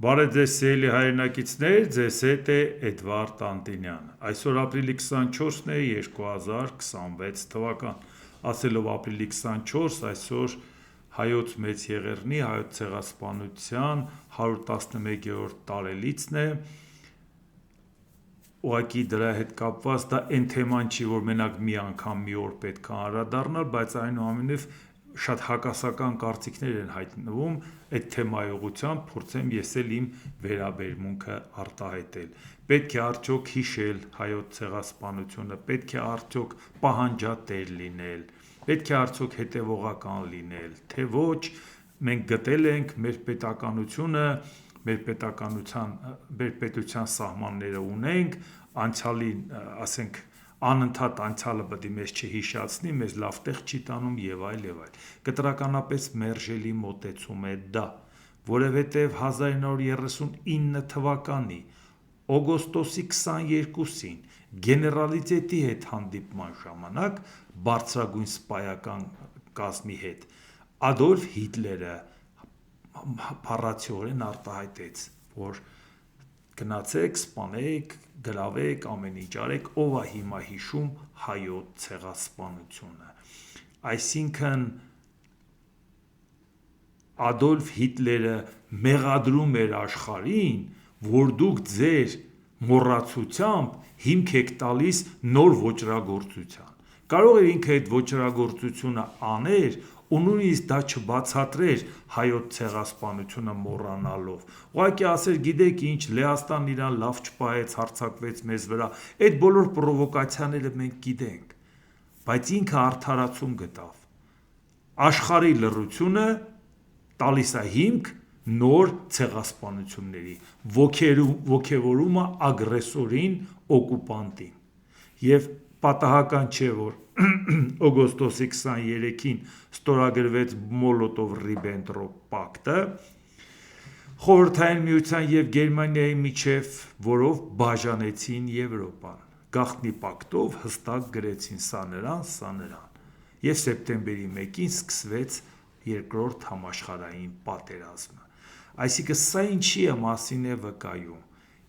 Բարև ձեզ սիրելի հայրենակիցներ, ձեզ հետ է Էդվարդ Անտինյանը։ Այսօր ապրիլի 24-ն է 2026 թվական։ Ասելով ապրիլի 24, այսօր հայոց մեծ եղեռնի, հայոց ցեղասպանության 111-րդ տարելիցն է։ Ուղղակի դրա հետ կապված դա այն թեման չի, որ մենակ մի անգամ մի օր պետք է անդրադառնալ, բայց այնուամենայնիվ շատ հակասական կարծիքներ են հայտնվում այդ թեմայի ուղղությամբ, փորձեմ ես էլ իմ վերաբերմունքը արտահայտել։ Պետք է արդյոք հիշել հայոց ցեղասպանությունը, պետք է արդյոք պահանջատեր լինել, պետք է արդյոք հետևողական լինել, թե ոչ, մենք գտել ենք մեր պետականությունը, մեր պետության սահմանները ունենք, անցյալի, ասենք, անընդհատ անցյալը պետք է մեզ չհիշացնի, մեզ լավ տեղ չի տանում եւ այլ եւ այլ։ Կտրականապես մերժելի մոտեցում է դա, որովհետեւ 1939 թվականի օգոստոսի 22-ին գեներալիտետի հետ հանդիպման ժամանակ բարձրագույն սպայական կազմի հետ Ադոլֆ Հիտլերը փառացիորեն արտահայտեց, որ գնացեք, սպանեք, գրավեք, ամեն ինչ արեք, ով է հիմա հիշում հայոց ցեղասպանությունը։ Այսինքն Ադոլֆ Հիտլերը մեղադրում էր աշխարհին, որ դուք ձեր մոռացությամբ հիմք եք տալիս նոր ոճրագործության։ Կարող էր ինքը այդ ոճրագործությունը աներ ու նույնիսկ դա չբացատրեր հայոց ցեղասպանությունը մոռանալով։ Ուղղակի ասեր, գիտեք ինչ, Լեհաստանն իրան լավ չպահեց, հարձակվեց մեզ վրա, այդ բոլոր պրովոկացիաները մենք գիտենք, բայց ինքը արդարացում գտավ։ Աշխարհի լռությունը տալիս է հիմք նոր ցեղասպանությունների, ոգևորումը ագրեսորին, օկուպանտին։ Եվ պատահական չէ, որ օգոստոսի 23-ին ստորագրվեց Մոլոտով-Ռիբենտրոպ պակտը Խորհրդային Միության եւ Գերմանիայի միջև, որով բաժանեցին Եվրոպան։ Գաղտնի պակտով հստակ գրեցին սա նրան։ Եվ սեպտեմբերի 1-ին սկսվեց երկրորդ համաշխարհային պատերազմը։ Այսինքն սա ինչի է մասին է վկայում։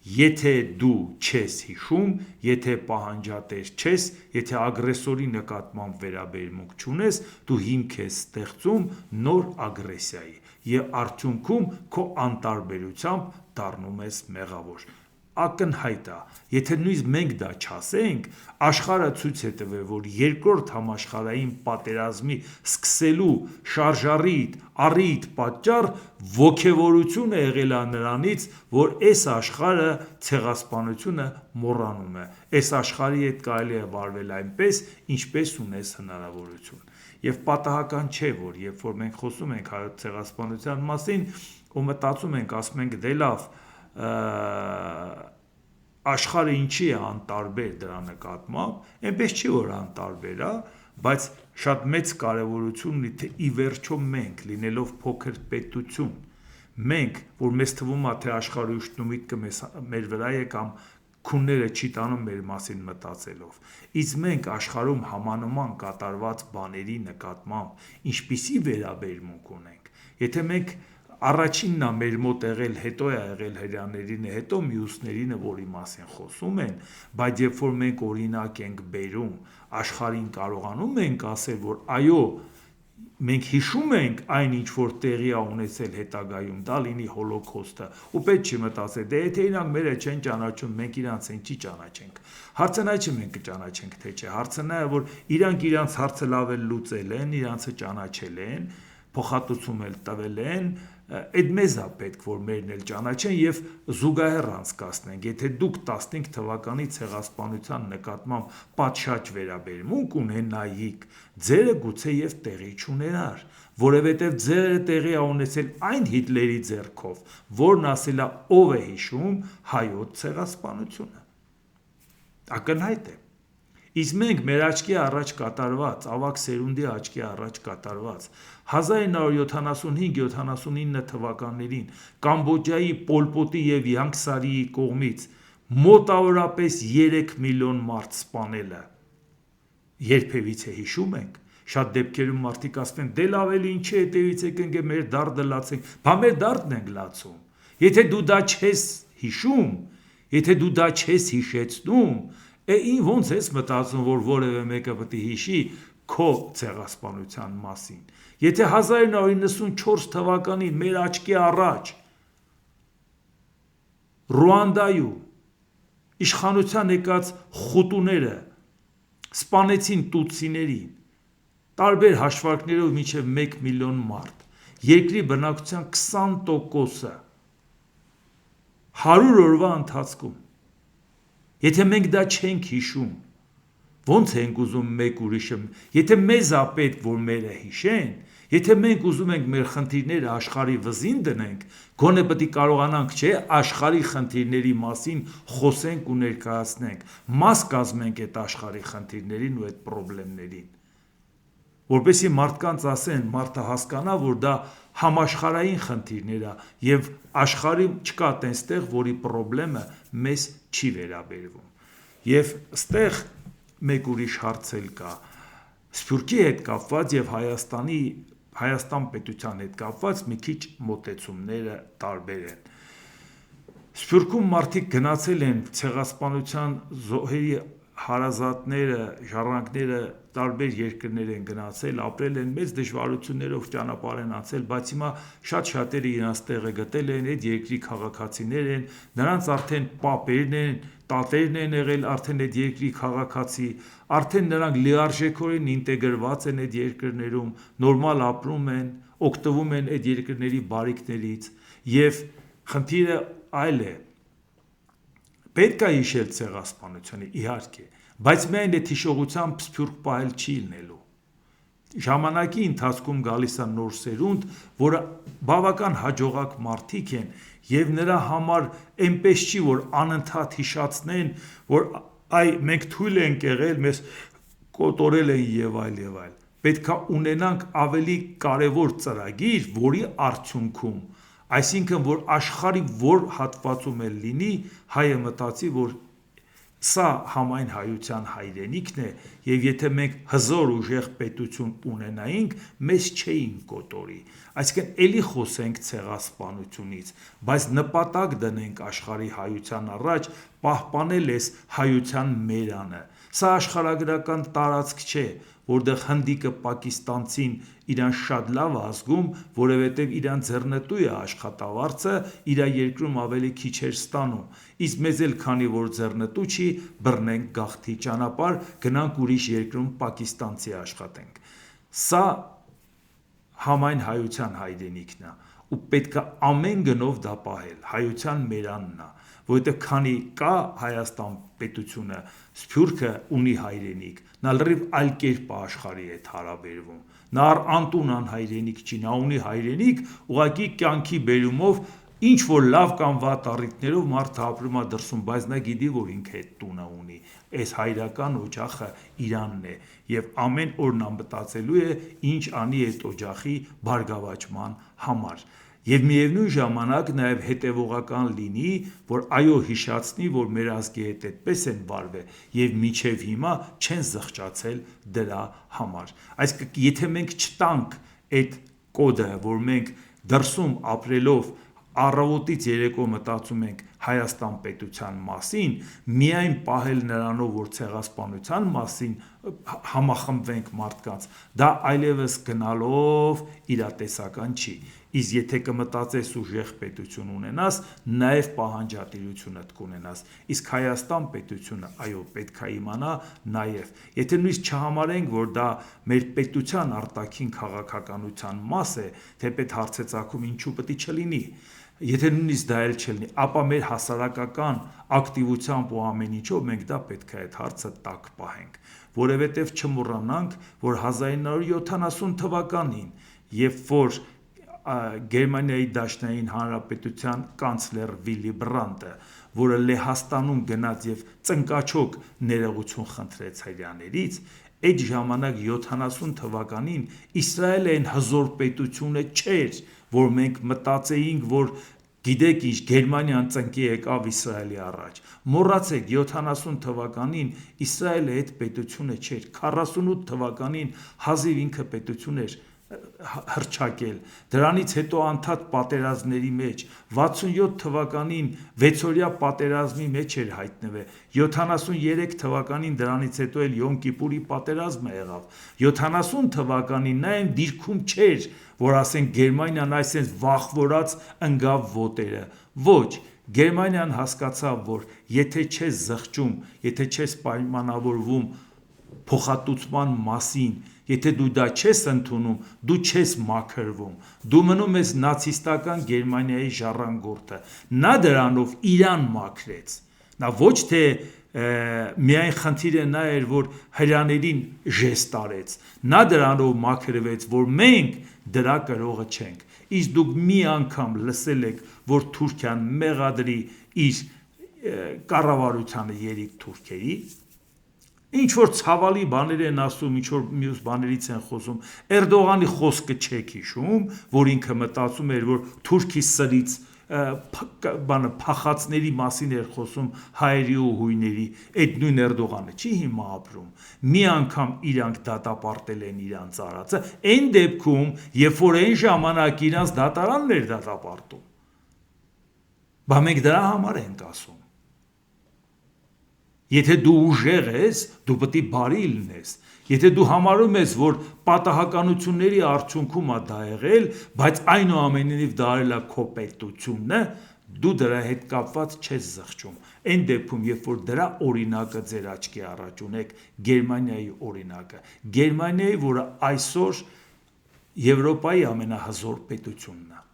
Եթե դու չես հիշում, եթե պահանջատեր չես, եթե ագրեսորի նկատմամբ վերաբերմունք չունես, դու հիմք ես ստեղծում նոր ագրեսիայի եւ արդյունքում քո անտարբերությամբ դառնում ես մեղավոր։ Ակնհայտ է, եթե նույնիսկ մենք դա չասենք, աշխարհը ցույց է տվել, որ երկրորդ համաշխարհային պատերազմի սկսելու շարժառիթ, առիթ, պատճառ ոգևորությունը եղել է նրանից, որ այս աշխարհը ցեղասպանությունը մոռանում է։ Այս աշխարհի հետ կարելի է վարվել այնպես, ինչպես ունես հնարավորություն։ Եվ պատահական չէ, որ երբ որ մենք խոսում ենք հայոց ցեղասպանության մասին ու մտածում ենք, ասում ենք դե լավ, աշխարհը ինչի է անտարբեր դրա նկատմամբ, այնպես չի որ անտարբեր է, բայց շատ մեծ կարևորություն ունի, թե ի վերջո մենք լինելով փոքր պետություն, մենք, որ մեզ թվում է, թե աշխարհի ուշնումիտքը մեր վրա է կամ քունները չի տանում մեր մասին մտածելով։ Իսկ մենք աշխարհում համանման կատարված բաների նկատմամբ ինչպիսի վերաբերմունք ունենք։ Եթե մենք առաջինն է մեր մոտ եղել, հետո է եղել հрьяաներինը, հետո մյուսներինը, որի մասին խոսում են, բայց երբ որ մենք օրինակ ենք բերում, աշխարհին կարողանում ենք ասել, որ այո, մենք հիշում ենք այն ինչ որ տեղի է ունեցել հետագայում, դա լինի հոլոկոստը, ու պետք չի մտածել, դե եթե իրանք մերը չեն ճանաչում, մենք իրանց են չի ճանաչենք։ Հարցը նա չէ մենք կճանաչենք թե չէ, հարցը նա է, որ իրանք իրանց հարցը լավ էլ լուծել են, իրանցը ճանաչել են, փոխհատուցում էլ տվել են, այդ մեզ է պետք, որ մերն էլ ճանաչեն եւ զուգահեռ անցկացնենք։ Եթե դուք 15 թվականի ցեղասպանության նկատմամբ պատշաճ վերաբերմունք ունենայիք, ձերը գուցե եւ տեղի չունենար, որովհետեւ ձերը տեղի է ունեցել այն Հիտլերի ձեռքով, որն ասել է ով է հիշում հայոց ցեղասպանությունը։ Ակնհայտ է։ Իսկ մենք մեր աչքի առաջ կատարված, ավագ սերունդի աչքի առաջ կատարված 1975-79 թվականներին Կամբոջայի Պոլ Պոտի եւ Յանգ Սարիի կողմից մոտավորապես 3 միլիոն մարդ սպանելը երբևիցե հիշում ենք։ Շատ դեպքերում մարդիկ ասում են, դե լավ էլի ինչի հետևից եկենք մեր դարդը լացենք, բա մեր դարդն ենք լացում։ Եթե դու դա չես հիշում, եթե դու դա չես հիշեցնում, ոնց ես մտածում, որ որևէ մեկը պետք է հիշի քո ցեղասպանության մասին։ Եթե 1994 թվականին մեր աչքի առաջ Ռուանդայում իշխանության եկած խուտուները սպանեցին տուտսիներին, տարբեր հաշվարկներով մինչև 1 միլիոն մարդ, երկրի բնակչության 20%-ը 100 օրվա ընթացքում, եթե մենք դա չենք հիշում, ոնց ենք ուզում մեկ ուրիշը, եթե մեզ է պետք, որ մերը հիշեն, եթե մենք ուզում ենք մեր խնդիրները աշխարհի վզին դնենք, գոնե պետք է կարողանանք, չէ, աշխարհի խնդիրների մասին խոսենք ու ներկայացնենք, մաս կազմենք այդ աշխարհի խնդիրներին ու այդ խնդիրներին, որպեսզի մարդկանց ասեն, մարդը հասկանա, որ դա համաշխարհային խնդիրներ է եւ աշխարհի չկա տենստեղ, որի խնդրը մեզ չի վերաբերվում։ Եվ ստեղ մեկ ուրիշ հարց էլ կա, Սփյուռքի հետ կապված եւ Հայաստան պետության հետ կապված մի քիչ մոտեցումները տարբեր են։ Սփյուռքում մարդիկ գնացել են ցեղասպանության զոհերի հարազատները, ժառանգները տարբեր երկրներ են գնացել, ապրել են մեծ դժվարություններով ճանապարհ են անցել, բայց հիմա շատ-շատերը իրենց տեղը գտել են, այդ երկրի քաղաքացիներ են, նրանց արդեն պապերն են, տատերն են եղել արդեն այդ երկրի քաղաքացի, արդեն նրանք լիարժեքորեն ինտեգրված են այդ երկրներում, նորմալ ապրում են, օգտվում են այդ երկրների բարիքներից եւ խնդիրը այլ է։ Պետք է հիշել ցեղասպանությունը, իհարկե, բայց միայն այդ հիշողությամբ սփյուռք պահել չի լինելու։ Ժամանակի ընթացքում գալիս է նոր սերունդ, որը բավական հաջողակ մարդիկ են եւ նրա համար այնպես չի, որ անընդհատ հիշացնեն, որ մենք թույլ ենք եղել, մեզ կոտորել են եւ այլ եւ այլ։ Պետք է ունենանք ավելի կարևոր ծրագիր, որի արդյունքում, այսինքն որ աշխարհի որ հատվածում էլ լինի, հայը մտածի, որ սա համայն հայության հայրենիքն է եւ եթե մենք հզոր ուժեղ պետություն ունենայինք, մեզ չէին կոտորի։ Այսինքն էլի խոսենք ցեղասպանությունից, բայց նպատակ դնենք աշխարհի հայության առաջ պահպանել այս հայության մերանը։ Սա աշխարհագրական տարածք չէ, որտեղ հնդիկը պակիստանցին իրան շատ լավ ազգում, որովհետև իրան ձեռնտու է աշխատավարձը, իր երկրում ավելի քիչ էր ստանում, իսկ մեզ էլ քանի որ ձեռնտու չի, բռնենք գաղթի ճանապարհ, գնանք ուրիշ երկրում պակիստանցի աշխատենք։ Սա համայն հայության հայրենիքն է ու պետք է ամեն գնով դա պահել, հայության մերանն է, որովհետև քանի կա Հայաստան պետությունը, Սփյուռքը ունի հայրենիք, նա լրիվ այլ կերպ է աշխարհի հետ հարաբերվում, նա անտուն անհայրենիք չի, նա ունի հայրենիք, ուղղակի կյանքի բերումով ինչ որ լավ կամ վատ առիթներով մարդը ապրում է դրսում, բայց նա գիտի, որ ինքը այդ տունը ունի, այս հայրական օջախը իրանն է եւ ամեն օր նա մտածելու է ինչ անի այդ օջախի բարգավաճման համար։ Եվ միևնույն ժամանակ նաև հետևողական լինի, որ այո հիշացնի, որ մեր ազգի հետ այդպես են վարվել եւ մինչեւ հիմա չեն զղջացել դրա համար։ Այսինքն եթե մենք չտանք այդ կոդը, որ մենք դրսում ապրելով առավոտից երեկո մտածում ենք Հայաստան պետության մասին, միայն պահել նրանով, որ ցեղասպանության մասին համախմբվենք մարդկանց, դա այլևս գնալով իրատեսական չի։ Իսկ եթե կմտածես ուժեղ պետություն ունենաս, նաև պահանջատիրությունդ կունենաս։ Իսկ Հայաստան պետությունը, այո, պետք է իմանա նաև, եթե նույնիսկ չհամարենք, որ դա մեր պետության արտաքին քաղաքականության մաս է, թեպետ հարց է ծագում ինչու պետք է չլինի։ Եթե նույնիսկ դա էլ չլինի, ապա մեր հասարակական ակտիվությամբ ու ամեն ինչով մենք դա պետք է այդ հարցը տակ պահենք, որովհետև չմոռանանք, որ 1970 թվականին, երբ որ Գերմանիայի Դաշնային Հանրապետության կանցլեր Վիլի Բրանդտը, որը Լեհաստանում գնաց եւ ծնկաչոք ներողություն խնդրեց հայրյաներից, այդ ժամանակ 70 թվականին Իսրայելը այն հզոր պետությունը չէր, որ մենք մտածեինք, որ գիտեք ինչ Գերմանիան ծնկի եկավ Իսրայելի առաջ։ Մոռացեք 70 թվականին Իսրայելը այդ պետությունը չէր, 48 թվականին հազիվ ինքը պետություն էր, հռչակել, դրանից հետո անդադ պատերազմների մեջ, 67 թվականին 6-օրյա պատերազմի մեջ էր հայտնվել, 73 թվականին դրանից հետո էլ Յոմ Կիպուրի պատերազմը եղավ, 70 թվականին նա այն դիրքում չէր, որ ասենք Գերմանիան այսպես վախվորած ընկավ ոտերը, ոչ, Գերմանիան հասկացավ, որ եթե չես զղջում, եթե չես պայմանավորվում փոխհատուցման մասին, եթե դու դա չես ընդունում, դու չես մաքրվում, դու մնում ես նացիստական Գերմանիայի ժառանգորդը, նա դրանով Իրան մաքրեց, նա ոչ թե միայն խնդիրը նա էր, որ հրյաներին ժեստ արեց, նա դրանով մաքրվեց, որ մենք դրա կրողը չենք, իսկ դուք մի անգամ լսել եք, որ Թուրքիան մեղադրի իր կառավարությանը երիկ թուրքերի, ինչ որ ցավալի բաներ են ասում, ինչ որ մյուս բաներից են խոսում, Էրդողանի խոսքը չեք հիշում, որ ինքը մտածում էր, որ Թուրքի սրից փախածների մասին էր խոսում հայերի ու հույների, այդ նույն Էրդողանը չի հիմա ապրում, մի անգամ իրանք դատապարտել են իրանց արածը, այն դեպքում, երբ որ այն ժամանակ իրանց դատարանն էր դատապարտում, բա մենք դրա համար ենք ասում, եթե դու ուժեղ ես, դու պետք է բարի լինես, եթե դու համարում ես, որ պատահականությունների արդյունքում է դա եղել, բայց այնուամենայնիվ դա արել է քո պետությունը, դու դրա հետ կապված չես զղջում, այն դեպքում, երբ որ դրա օրինակը ձեր աչքի առաջ ունեք, Գերմանիայի օրինակը, Գերմանիայի, որը այսօր Եվրոպայի ամենահզոր պետությունն է,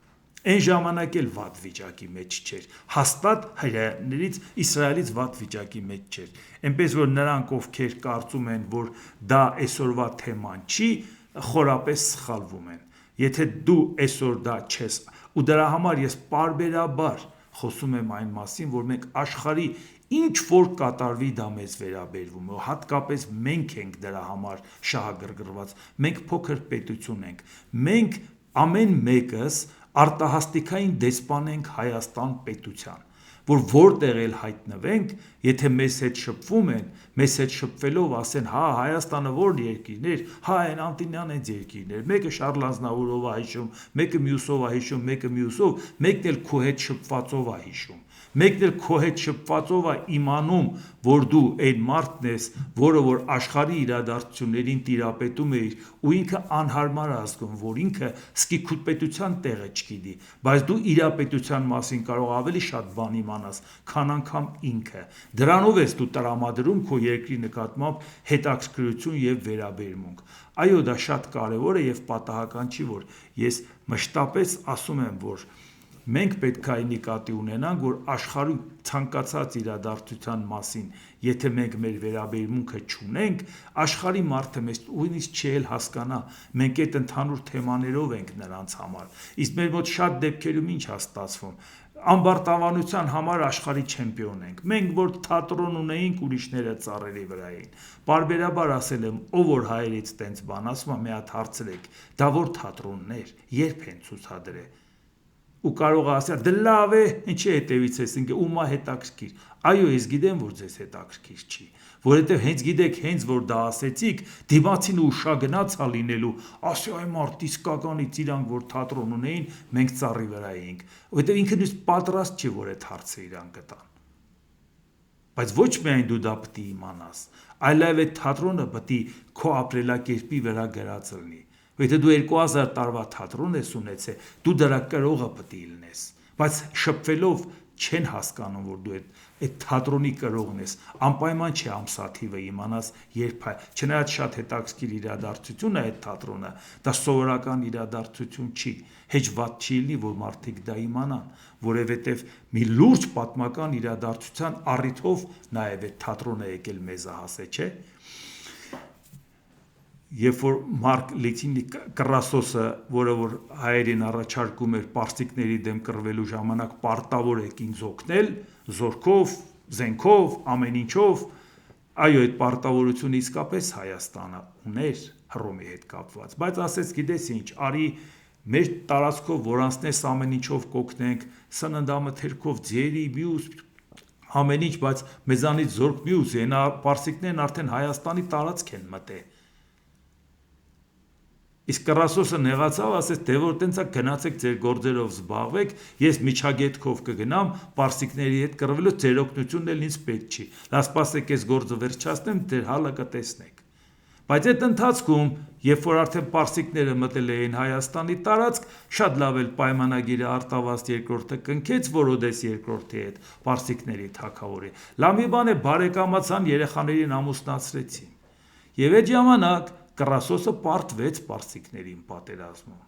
այն ժամանակ էլ վատ վիճակի մեջ չէր, հաստատ հրեաներից Իսրայելից վատ վիճակի մեջ չէր, այնպես որ նրանք ովքեր կարծում են, որ դա այսօրվա թեման չի, խորապես սխալվում են, եթե դու այսօր դա չես, ու դրա համար ես պարբերաբար խոսում եմ այն մասին, որ մենք աշխարհի ինչ որ կատարվի դա մեզ վերաբերվում է, հատկապես մենք ենք դրա համար շահագրգռված, մենք փոքր պետություն ենք, մենք ամեն մեկս արտահասթիկային դեսպան ենք Հայաստան պետության, որ որտեղ էլ հայտնվենք, եթե մեզ հետ շփվում են, մեզ հետ շփվելով ասեն, հա Հայաստանը որ երկիրներ, հա այն Անտինյան այդ երկիրներ, մեկը Շարլ Ազնավուրով է հիշում, մեկը մյուսով է հիշում, մեկը մյուսով, մեկն էլ քո հետ շփվածով է հիշում, մեկն էլ քո հետ շփվածով է իմանում, որ դու այն մարդն ես, որը որ աշխարհի իրադարձություններին տիրապետում է ու ինքը անհարմար ազգում, որ ինքը սկիզբ պետության տեղը չգիտի, բայց դու իրապետության մասին կարող ավելի շատ բան իմանաս, քան անգամ ինքը, դրանով ես դու տրամադրում քո երկրի նկատմամբ հետաքրքրություն եւ վերաբերմունք, այո դա շատ կարեւոր է եւ պատահական չի, որ ես մշտապես ասում եմ, որ մենք պետք է նկատի ունենանք, որ աշխարհի ցանկացած իրադարձության մասին, եթե մենք մեր վերաբերմունքը չունենք, աշխարհի մարդը մեզ նույնիսկ չի հասկանա, մենք այդ ընդհանուր թեմաներով ենք նրանց համար, իսկ մեր մոտ շատ դեպքերում ինչ է ստացվում, ամբարտավանության համար աշխարհի չեմպիոն ենք, մենք որ թատրոն ունեինք, ուրիշները ծառերի վրա էին, պարբերաբար ասել եմ, ով որ հայերից տենց բան ասում է, մի հատ հարցրեք, դա որ թատրոններ, երբ են ցուցադրել ու կարող է ասել, դե լավ է, ինչի հետևից ես ինքը ումա հետաքրքիր, այո, ես գիտեմ, որ ձեզ հետաքրքիր չի, որովհետև հենց գիտեք, հենց որ դա ասեցիք, դիմացին ուշագնաց է լինելու, ասի այ մարդ իսկականից իրանք որ թատրոն ունեին, մենք ծառի վրա էինք, որովհետև ինքը նույնիսկ պատրաստ չի, որ այդ հարցը իրան կտան, բայց ոչ միայն դու դա պետք է իմանաս, այլև այդ թատրոնը պետք է քո ապրելակերպի վրա գրած լինի, Եթե դու 2000 տարվա թատրոն ես ունեցել, դու դրա կրողը պետք է լինես, բայց շփվելով չեն հասկանում, որ դու այդ թատրոնի կրողն ես, անպայման չէ ամսաթիվը իմանաս, երբ է, չնայած շատ հետաքրքիր իրադարձություն է այդ թատրոնը, դա սովորական իրադարձություն չի, հեչ վատ չի լինի, որ մարդիկ դա իմանան, որովհետև մի լուրջ պատմական իրադարձության առիթով նաև այդ թատրոնը եկել մեզահաս է, չէ՞։ Երբ որ Մարկ Լիցինի Կռասոսը, որը որ հայերին առաջարկում էր պարսիկների դեմ կռվելու ժամանակ պարտավոր եք ինձ օգնել, զորքով, զենքով, ամեն ինչով, այո, այդ պարտավորությունը իսկապես Հայաստանը ուներ Հռոմի հետ կապված, բայց ասեց, գիտես ինչ, արի մեր տարածքով որ անցնես ամեն ինչով կօգնենք, սննդամթերքով, ձերի, մյուս ամեն ինչ, բայց մեզանից զորք մյուս, այնա պարսիկներն արդեն Հայաստանի տարածք են մտել Իսկ Կռասոսը նեղացավ, ասեց, դե որ տենցա գնացեք ձեր գործերով զբաղվեք, ես միջագետքով կգնամ, պարսիկների հետ կռվելու, ձեր օգնությունն էլ ինձ պետք չի։ Լավ սպասեք, ես գործը վերջացնեմ, ձեր հալը կտեսնեք։ Բայց այդ ընթացքում, երբ որ արդեն պարսիկները մտել էին Հայաստանի տարածք, շատ լավ էլ պայմանագիրը Արտավազդ II-ը կնքեց Որոդես II-ի հետ, պարսիկների թագավորի։ Լավ մի բան է, բարեկամացան, երեխաներին ամուսնացրեցին։ Եվ այդ ժամանակ Կռասոսը պարտվեց պարսիկներին պատերազմում։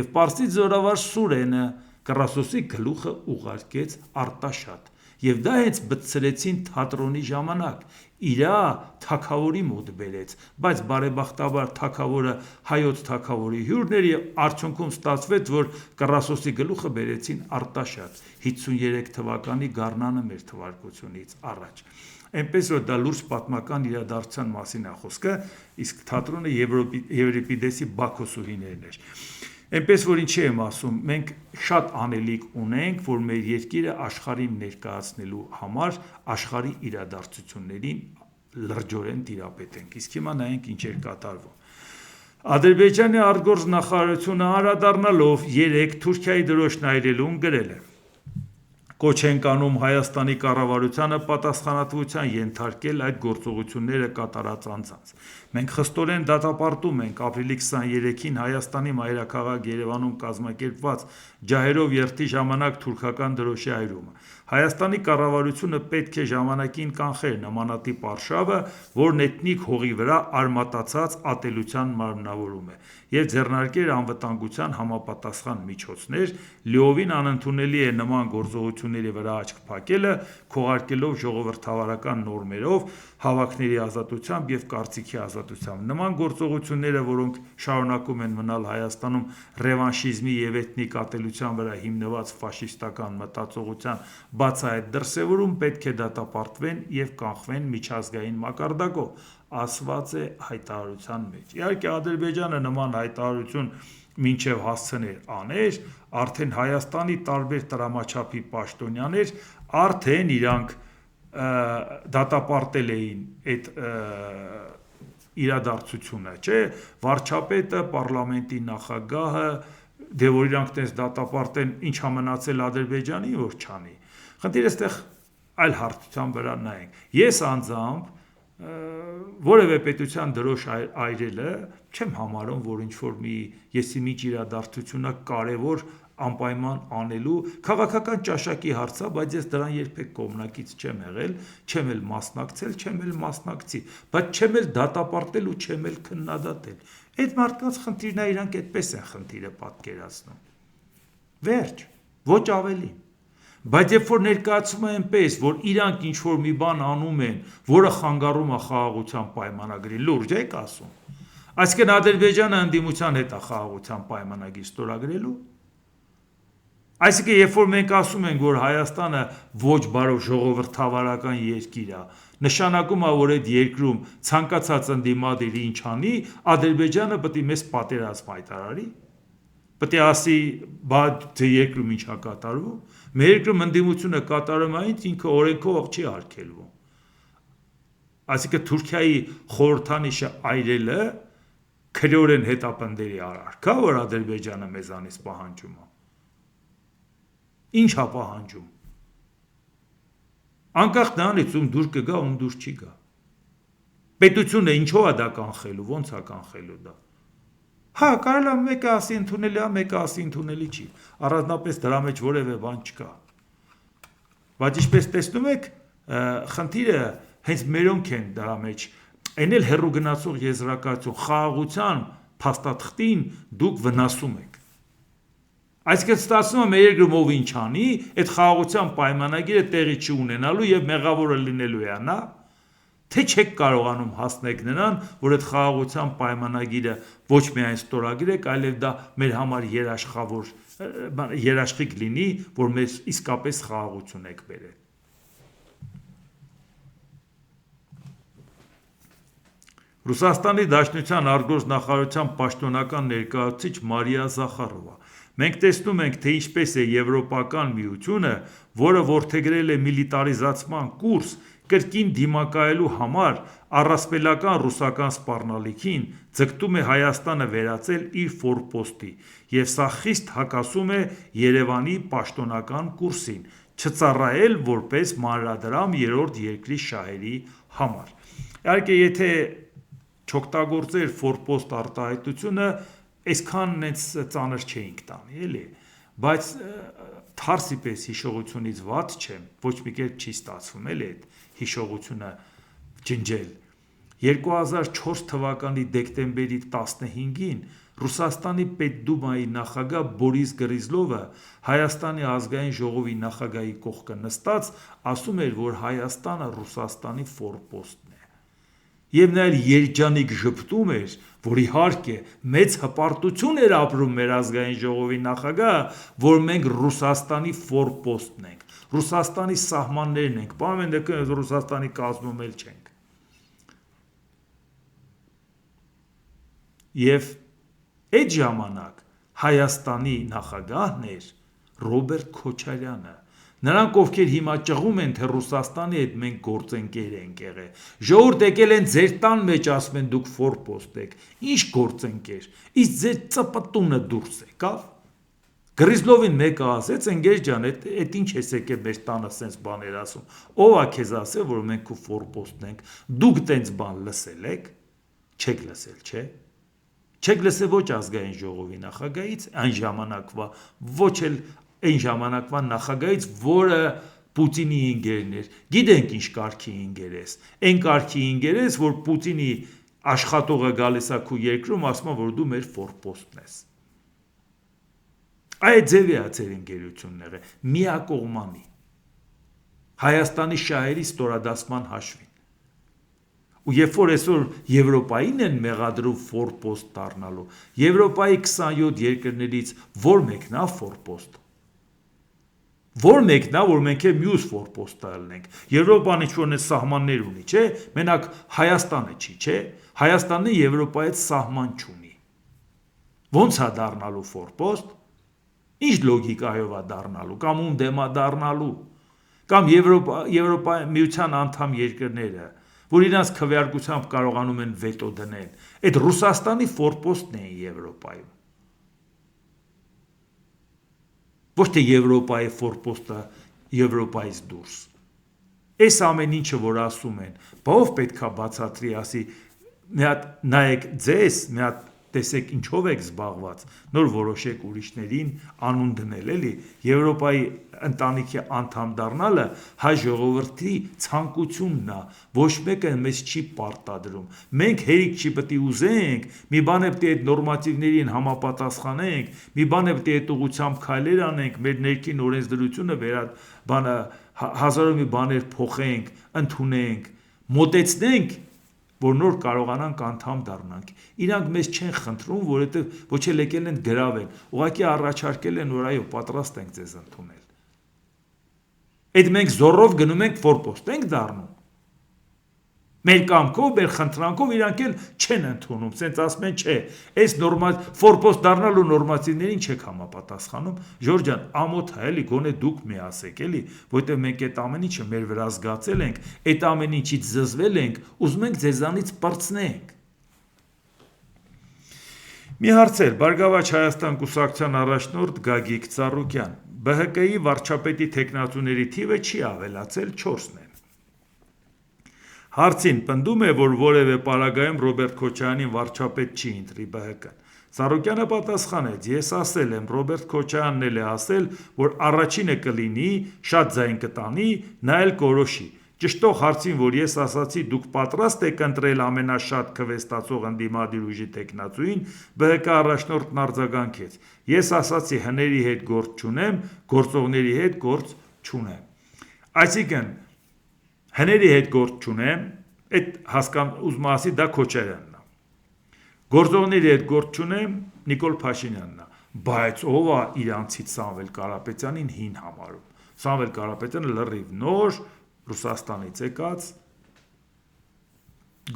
Եվ պարսից զորավար Սուրենը Կռասոսի գլուխը ուղարկեց Արտաշատ։ Եվ դա հենց բցրեցին թատրոնի ժամանակ, իրա թագավորի մոտ բերեց, բայց բարեբախտաբար թագավորը հայոց թագավորի հյուրներ եւ արդյունքում ստացվեց, որ Կռասոսի գլուխը բերեցին Արտաշատ 53 թվականի գարնանը մեր թվարկությունից առաջ։ Այնպես որ դա լուրջ պատմական իրադարձության մասին է խոսքը, իսկ թատրոնը Եվրիպիդեսի Բաքոսուհիներն էր։ Այնպես որ ինչի եմ ասում, մենք շատ անելիք ունենք, որ մեր երկիրը աշխարհին ներկայացնելու համար աշխարհի իրադարձություններին լրջորեն տիրապետենք։ Իսկ հիմա նայենք ինչ էր կատարվում։ Ադրբեջանի արտգործ նախարարությունը անդրադառնալով 3 Թուրքիայի դրոշն այրելուն գրել է. Կոչ ենք անում Հայաստանի կառավարությանը պատասխանատվության ենթարկել այդ գործողությունները կատարած անձանց։ Մենք խստորեն դատապարտում ենք ապրիլի 23-ին Հայաստանի մայրաքաղաք Երևանում կազմակերպված ջահերով երթի ժամանակ թուրքական դրոշի այրումը։ Հայաստանի կառավարությունը պետք է ժամանակին կանխեր նմանատիպ արշավը, որն էթնիկ հողի վրա արմատացած ատելության մարմնավորում է, եւ ձեռնարկեր անվտանգության համապատասխան միջոցներ, լիովին անընդունելի է նման գործողությունների վրա աչք փակելը, քողարկելով ժողովրդավարական նորմերով, հավաքների ազատությամբ եւ կարծիքի ազատությամբ։ Նման գործողությունները, որոնք շարունակում են մնալ Հայաստանում ռևանշիզմի եւ էթնիկ ատելության վրա հիմնված ֆաշիստական մտածողության բացահայտ դրսևորում, պետք է դատապարտվեն եւ կանխվեն միջազգային մակարդակով, ասված է հայտարարության մեջ։ Իհարկե Ադրբեջանը նման հայտարարություն մինչև հասցներ աներ, արդեն Հայաստանի տարբեր տրամաչափի պաշտոնյաներ արդեն իրանք դատապարտել էին այդ իրադարձությունը, չէ, վարչապետը, պարլամենտի նախագահը, դե որ իրանք տես դատապարտեն, ինչ մնացել Ադրբեջանի, որ չանի։ Խնդիրը այստեղ այլ հարթության վրա նայենք։ Ես անձամբ որևէ պետության դրոշ այրելը չեմ համարում, որ ինչ-որ մի եսիմիջ իրադարձությունը կարևոր անպայման անելու քաղաքական ճաշակի հարց է, բայց ես դրան երբեք կողմնակից չեմ եղել, չեմ էլ մասնակցել, չեմ էլ մասնակցի, բայց չեմ էլ դատապարտել ու չեմ էլ քննադատել։ Այդ մարդկանց խնդիրն է, իրանք այդպես են խնդիրը պատկերացնում։ Վերջ, ոչ ավելի։ Բայց երբ որ ներկայացում է այնպես, որ իրանք ինչ-որ մի բան անում են, որը խանգարում է խաղաղության պայմանագրին, լուրջ եք ասում։ Այսինքն Ադրբեջանը ընդդիմության հետ է խաղաղության պայմանագիր ստորագրելու։ Այսինքն երբ որ մենք ասում ենք, որ Հայաստանը ոչ բարով ժողովրդավարական երկիր է, նշանակում է, որ այդ երկրում ցանկացած ընդդիմադիր ինչ անի, Ադրբեջանը պետք է մեզ պատերազմ հայտարարի։ Պետք է ասի, բա թե երկրում ինչ է կատարվում։ Մեր երկրում ընդդիմությունը կատարում է ինձ, ինքը օրենքով չի արգելվում։ Այսինքն Թուրքիայի խորհրդանիշը այրելը քրեորեն հետապնդելի արարք է, որ Ադրբեջանը մեզանից պահանջում է։ Ինչ է պահանջում։ Անկախ նրանից ում դուր կգա, ում դուր չի գա։ Պետությունը ինչով է դա կանխելու, ո՞նց է կանխելու դա։ Հա, կարելի է մեկը ասի ընդունելի է, մեկը ասի ընդունելի չի։ Առանձնապես դրա մեջ որևէ բան չկա։ Բայց ինչպես տեսնում եք, խնդիրը հենց մերոնք են դրա մեջ։ Այն էլ հեռու գնացող եզրակացություն, խաղաղության փաստաթղթին դուք վնասում եք։ Այսինքն ստացվում է մեր երկրում ով ինչ անի, այդ խաղաղության պայմանագիրը տեղի չունենալու եւ մեղավորը լինելու է նա, թե չեք կարողանում հասնել նրան, որ այդ խաղաղության պայմանագիրը ոչ միայն ստորագրեք, այլև դա մեր համար երաշխիք լինի, որ մեզ իսկապես խաղաղություն եք բերել։ Ռուսաստանի Դաշնության արտգործնախարարության պաշտոնական ներկայացուցիչ Մարիա Զախարովա։ Մենք տեսնում ենք, թե ինչպես է Եվրոպական միությունը, որը որդեգրել է միլիտարիզացման կուրս Կրկին դիմակայելու համար առասպելական ռուսական սպառնալիքին ձգտում է Հայաստանը վերածել իր ֆորպոստի, և սա խիստ հակասում է Երևանի պաշտոնական կուրսին՝ չծառայել որպես մանրադրամ երրորդ երկրի շահերի համար։ Իհարկե, եթե չօգտագործեր ֆորպոստ արտահայտությունը, այսքան ծանր չէինք տանի, էլի, բայց թարսի պես հիշողությունից վատ չեմ, ոչ մի կերպ չի ստացվում էլի այդ հիշողությունը ջնջել։ 2004 թվականի դեկտեմբերի 15-ին Ռուսաստանի Պետդումայի նախագահ Բորիս Գրիզլովը Հայաստանի ազգային ժողովի նախագահի կողքը նստած ասում էր, որ Հայաստանը Ռուսաստանի ֆորպոստն է, և նա էլ երջանիկ ժպտում էր, որ իհարկե մեծ հպարտություն էր ապրում մեր ազգային ժողովի նախագահը, որ մենք Ռուսաստանի ֆորպոստն ենք, Ռուսաստանի սահմաններն ենք, պարոն Ռուսաստանի կազմում էլ չենք։ Եվ այդ ժամանակ Հայաստանի նախագահն էր Ռոբերտ Քոչարյանը։ Նրանք, ովքեր հիմա ճղում են, թե Ռուսաստանի հետ մենք գործընկեր ենք եղել, ժողովուրդ եկել են ձեր տան մեջ, ասում են դուք ֆորպոստ եք, ինչ գործընկեր, իսկ ձեր ծպտունը դուրս եկավ։ Գրիզլովին մեկը ասեց, ընկեր ջան, այդ ինչ ես եկել մեր տանը սենց բաներ ասում, ով ա քեզ ասել, որ մենք քո ֆորպոստն ենք, դուք տենց բան լսել եք, չեք լսել, չէ։ Չեք լսել ոչ ազգային ժողովի նախագահից այն ժամանակվա, ոչ էլ այն ժամանակվա նախագահից, որը Պուտինի ինգերն էր։ Գիտենք ինչ կարգի ինգեր ես, այն կարգի ինգեր ես, որ Պուտինի աշխատողը գալիս է քո երկրում, ասում է, որ դու մեր ֆորպոստն ես։ Այդ ձևի է ձեր ընկերությունն եղել, միակողմանի, Հայաստանի շահերի ստորադասման հաշվին։ Ու երբ որ այսօր Եվրոպային են մեղադրում ֆորպոստ դառնալու, Եվրոպայի 27 երկրներից որ մեկն է ֆորպոստ։ Որ մեկն է, որ մենք էլ մյուս ֆորպոստը ելնենք։ Եվրոպան ինչ-որ սահմաններ ունի, չէ, մենակ Հայաստանը չի, չէ։ Հայաստանն Եվրոպայի հետ սահման չունի։ Ոնց է դառնալու ֆորպոստ։ Ինչ լոգիկայով է դառնալու, կամ ում դեմ է դառնալու, կամ Եվրոպայի միության անդամ երկրները, որ իրանց քվեարկությամբ կարողանում են վետո դնել, այդ Ռուսաստանի ֆորպոստն է Եվրոպայում։ Ոչ թե Եվրոպայի ֆորպոստը Եվրոպայից դուրս։ Այս ամեն ինչը, որ ասում են, բա ով պետքա բացատրի, ասի, մի հատ նայեք ձեզ, մի հատ տեսեք ինչով եք զբաղված, նոր որոշեք ուրիշներին անուն դնել, էլի, Եվրոպայի ընտանիքի անդամ դառնալը հայ ժողովրդի ցանկությունն է, ոչ մեկը մեզ չի պարտադրում։ Մենք հերիք չի պետք է ուզենք, մի բան է պետք է այդ նորմատիվներին համապատասխանենք, մի բան է պետք է այդ ուղղությամբ քայլեր անենք, մեր ներքին օրենսդրությունը հազարով մի բաներ փոխենք, ընդունենք, մոտեցնենք, որ նոր կարողանանք անդամ դառնանք։ Իրանք մեզ չեն խնդրում, որովհետև ոչ էլ եկել են գրավել, ուղղակի առաջարկել են, որ այո, պատրաստ ենք ձեզ ընդունել։ Այդ մենք զոռով գնում ենք ֆորպոստ ենք դառնում։ Մեր կամքով, մեր խնդրանքով իրանք էլ չեն ընդունում, սենց ասում են, չէ, այս ֆորպոստ դառնալու նորմատիվներին չեք համապատասխանում, Ժորժ ջան, ամոթ է, էլի, գոնե դուք միասեք, էլի, որտեղ մենք այդ ամեն ինչը մեր վրա զգացել ենք, այդ ամեն ինչից զզվել ենք, ուզում ենք ձեզանից պրծնենք։ Մի հարցեր, Բարգավաճ Հայաստան կուսակցության առաջնորդ Գագիկ Ծառուկյան, ԲՀԿ-ի վարչապետի թեկնածուների թիվը չի ավելացել, 4-ն են։ Հարցին պնդում է, որ որևէ պարագայում Ռոբերտ Քոչարյանին վարչապետ չի ընտրի ԲՀԿ-ն։ Ծառուկյանը պատասխանեց. ես ասել եմ, Ռոբերտ Քոչարյանն էլ է ասել, որ առաջինը կլինի, շատ ձայն կտանի, նա էլ կորոշի։ Ճշտող հարցին, որ ես ասացի, դուք պատրաստ եք ընտրել ամենաշատ քվեստացող ընդդիմադիր ուժի թեկնածուին, ԲՀԿ առաջնորդն արձագանքեց. ես ասացի, հների հետ գործ չունեմ, գործողների հետ գործ չունեմ։ Այսինքն, հների հետ գործ չունեմ, այդ ուզում ասի, դա Քոչարյանն է։ Գործողների հետ գործ չունեմ, Նիկոլ Փաշինյանն է, բայց ով է իրանցից Սամվել Կարապետյանին հին համարում։ Սամվել Կարապետյանը լրիվ նոր Ռուսաստանից եկած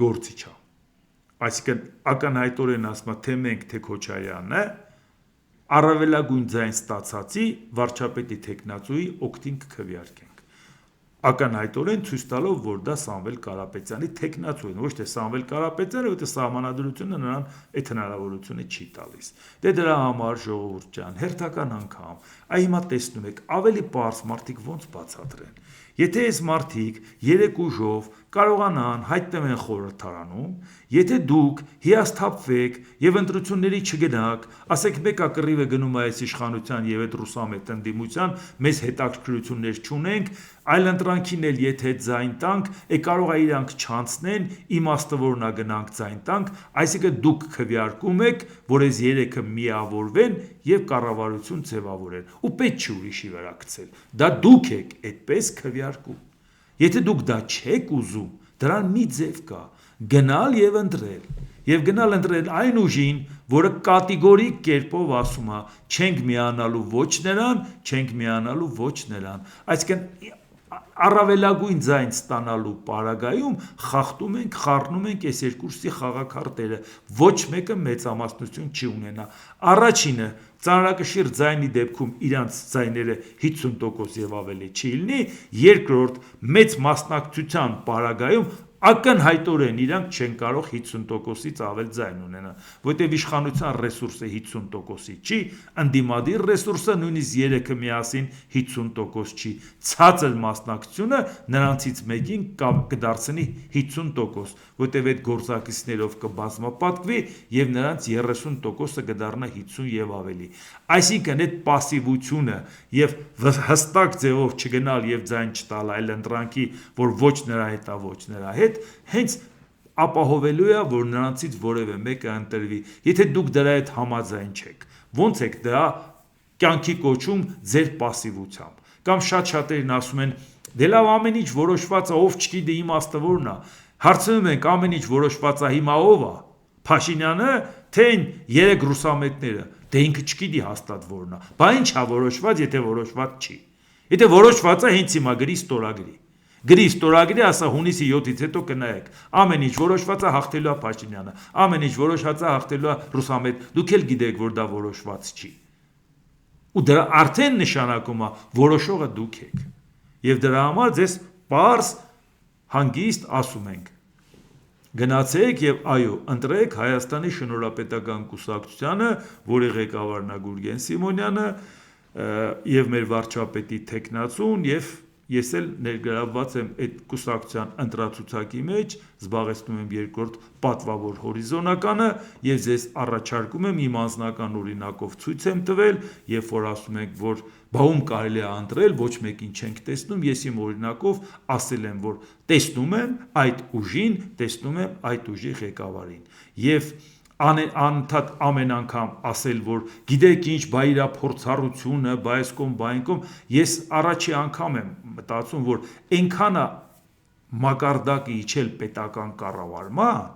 գործիչ է։ Այսինքն ակնհայտորեն ասում է, թե մենք, թե Քոչարյանը առավելագույն ձայն ստացածի վարչապետի թեկնածուի օգտին կքվեարկենք։ ակնհայտորեն ցույց տալով, որ դա Սամվել Կարապետյանի թեկնածու է, ոչ թե Սամվել Կարապետյանը, որտեղ սահմանադրությունը նրան այդ հնարավորությունը չի տալիս։ Դե դրա համար ժողովուրդ ջան, հերթական անգամ, այ հիմա տեսնում եք, ավելի պարզ մարդիկ ոնց բացատրեն։ Եթե այս մարդիկ 3 ուժով կարողանան հայտնվեն խորհրդարանում, եթե դուք հիասթափվեք եւ ընտրությունների չգնաք, ասեք մեկը կռիվ է գնում այս իշխանության եւ այդ ռուսամետ ընդդիմության, մեզ հետաքրքրություններ չունենք, այլ ընտրանքին էլ եթե ձայն տանք, կարող է իրանք չանցնեն, իմաստը որն է գնանք ձայն տանք, այսինքն դուք քվեարկում եք, որ այս 3-ը միավորվեն եւ կառավարություն ձևավորեն։ Ու պետք չի ուրիշի վրա գցել։ Դա դուք եք այդպես քվեարկում։ Եթե դուք դա չեք ուզում, դրան մի ձև կա՝ գնալ եւ ընտրել։ Եվ գնալ ընտրել այն ուժին, որը կատեգորիկ կերպով ասում է, չենք միանալու ոչ նրան, չենք միանալու ոչ նրան։ Այսինքն առավելագույն ձայն ստանալու պարագայում խախտում ենք, խառնում ենք այս երկուսի խաղաքարտերը, ոչ մեկը մեծամասնություն չի ունենա։ Առաջինը ծանրակշիռ ձայնի դեպքում իրանց ձայները 50% եւ ավելի չի լինի, երկրորդ մեծ մասնակցության պարագայում ակնհայտորեն իրանք չեն կարող 50%-ից ավել ձայն ունենալ, որտեղ իշխանության ռեսուրսը 50%-ի չի, ընդդիմադիր ռեսուրսը նույնիսկ 3-ը միասին 50% չի, ցածր մասնակցությունը նրանցից մեկին կդարձնի 50%, որտեղ այդ գործակիցներով կբազմապատկվի եւ նրանց 30%-ը կդառնա 50 եւ ավելի։ Այսինքն այդ пассивությունը եւ հստակ ձևով չգնալ եւ ձայն չտալ, այլ ընտրանքի, որ ոչ նրա հետ է, ոչ նրա հետ, հենց ապահովելու է, որ նրանցից որևէ մեկը ընտրվի։ Եթե դուք դրա հետ համաձայն չեք, ոնց եք դա կյանքի կոչում ձեր пассивությամբ։ Կամ շատ-շատերին ասում են, դե լավ ամեն ինչ որոշված է, ով չգիտի իմաստը որն է։ Հարցնում ենք ամեն ինչ որոշված է, հիմա ով է։ Փաշինյանը, թե այն 3 ռուսամետները, դե ինքը չգիտի հաստատ որն է։ Բա ինչ է որոշված, եթե որոշված չի։ Եթե որոշված է, հենց հիմա գրի ստորագրի։ Գրի ստորագրի, ասա հունիսի 7-ից հետո կնայեք։ Ամեն ինչ որոշված է, հաղթելու է Փաշինյանը։ Ամեն ինչ որոշված է, հաղթելու է ռուսամետ։ Դուք էլ գիտեք, որ դա որոշված չի։ Ու դրա արդեն նշանակում է որոշողը դուք եք։ Եվ դրա համար ձեզ պարզ հանգիստ ասում ենք. գնացեք եւ այո, ընտրեք Հայաստանի շնորհապետական կուսակցությանը, որի ղեկավարն է Գուրգեն Սիմոնյանը, եւ մեր վարչապետի թեկնածուն, եւ ես էլ ներգրավված եմ այդ կուսակցության ընտրացուցակի մեջ, զբաղեցնում եմ երկրորդ պատվավոր հորիզոնականը եւ ձեզ առաջարկում եմ իմ անձնական օրինակով ցույց եմ տվել, երբ որ ասում եք, որ բաում կարելի է ընտրել, ոչ մեկին չենք տեսնում, ես իմ օրինակով ասել եմ, որ տեսնում եմ այդ ուժին, տեսնում եմ այդ ուժի ղեկավարին եւ անընդհատ ամեն անգամ ասել, որ գիտեք ինչ, բա իրա փորձառությունը, բա այս կողմ, բա այն կողմ, ես առաջի անգամ եմ մտածում, որ այնքան է մակարդակը իջել պետական կառավարման,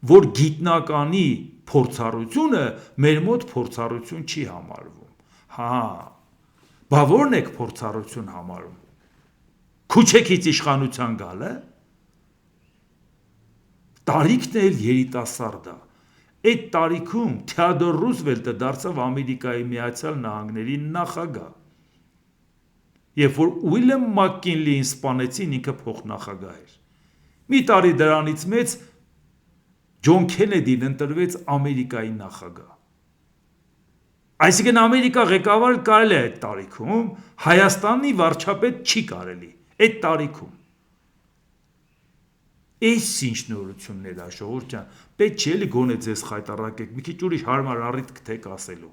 որ գիտնականի փորձառությունը մեր մոտ փորձառություն չի համարվում։ Հա, բա ո՞րն եք փորձառություն համարում։ Քուչեքից իշխանության գալը։ Տարիքն էլ երիտասարդ է։ Այդ տարիքում Թեոդոր Ռուզվելտը դարձավ Ամերիկայի Միացյալ Նահանգների նախագահ։ Երբ որ Ուիլյամ Մակկինլիին սպանեցին, ինքը փոխնախագահ էր։ Մի տարի դրանից մեծ Ջոն Քենեդին ընտրվեց Ամերիկայի նախագահ։ Այսինքն Ամերիկա ղեկավար կարելի է այդ տարիքում, Հայաստանի վարչապետ չի կարելի այդ տարիքում։ Այս ինչ նորություններ է, ժողովուրդ ջան, պետք չէ էլի գոնե ձեզ խայտառակեք, մի քիչ ուրիշ հարմար առիթ գտեք ասելու։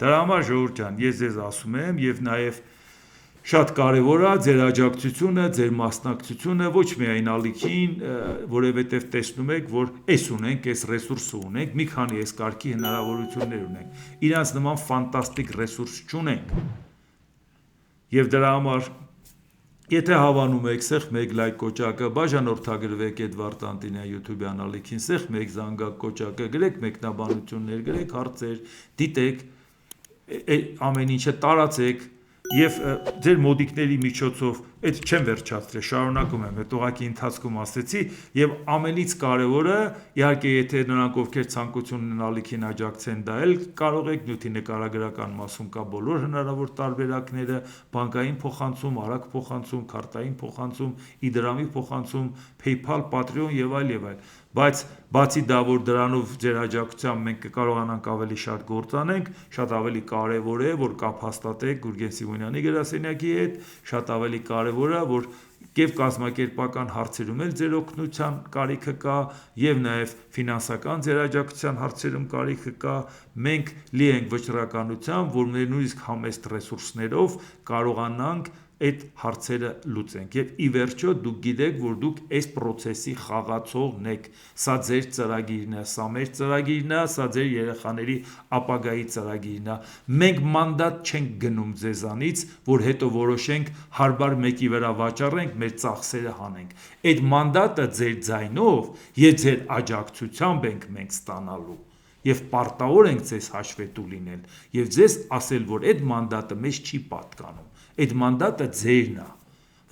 Դրա համար ժողովուրդ ջան, ես ձեզ ասում եմ եւ նաեւ շատ կարեւոր է ձեր աջակցությունը, ձեր մասնակցությունը, ոչ միայն ալիքին, որովհետեւ տեսնում եք, որ էս ունենք, էս ռեսուրսը ունենք, մի քանի էս կարգի հնարավորություններ ունենք։ Իրանց նման ֆանտաստիկ ռեսուրս չունենք։ Եվ դրա համար եթե հավանում եք, սեղ մեկ լայք կոճակը, բաժանորդագրվեք Էդվարդ Անտինյան YouTube-յան ալիքին, սեղ մեկ զանգակ կոճակը, գրեք մեկնաբանություններ, գրեք հարցեր, դիտեք, ամեն ինչը տարածեք, Եվ ձեր մոդիկների միջոցով այդ չեմ վերջացրել, շարունակում եմ, այդ ուղղակի ընթացքում ասեցի, եւ ամենից կարևորը, իհարկե, եթե նրանք ովքեր ցանկություն ունեն ալիքին աջակցեն, դա էլ կարող եք, նյութի նկարագրական մասում կա բոլոր հնարավոր տարբերակները, բանկային փոխանցում, արագ փոխանցում, քարտային փոխանցում, իդրամի փոխանցում, PayPal, Patreon եւ այլ եւ այլ, բայց բացի դա, որ դրանով ձեր աջակցությամբ մենք կկարողանանք ավելի շատ գործ անենք, շատ ավելի կարևոր է, որ կապ հաստատեք Գուրգեն Սիմոնյանի գրասենյակի հետ, շատ ավելի կարևոր է, որ եւ կազմակերպական հարցերում էլ ձեր օգնության կարիքը կա եւ նաեւ ֆինանսական ձեր աջակցության հարցերում կարիքը կա, մենք լի ենք վճռականությամբ, որ մեր նույնիսկ համեստ ռեսուրսներով կարողանանք այդ հարցերը լուծենք եւ ի վերջո դուք գիտեք, որ դուք այս process-ի խաղացողն եք, սա ձեր ծրագիրն է, սա մեր ծրագիրն է, սա ձեր երեխաների ապագայի ծրագիրն է, մենք մանդատ չենք գնում ձեզանից, որ հետո որոշենք հարբար մեկի վրա վաճառենք, մեր ծախսերը հանենք, այդ մանդատը ձեր ձայնով եւ ձեր աջակցությամբ ենք մենք ստանալու եւ պարտավոր ենք ձեզ հաշվետու լինել եւ ձեզ ասել, որ այդ մանդատը մեզ չի պատկանում, այդ մանդատը ձերն է,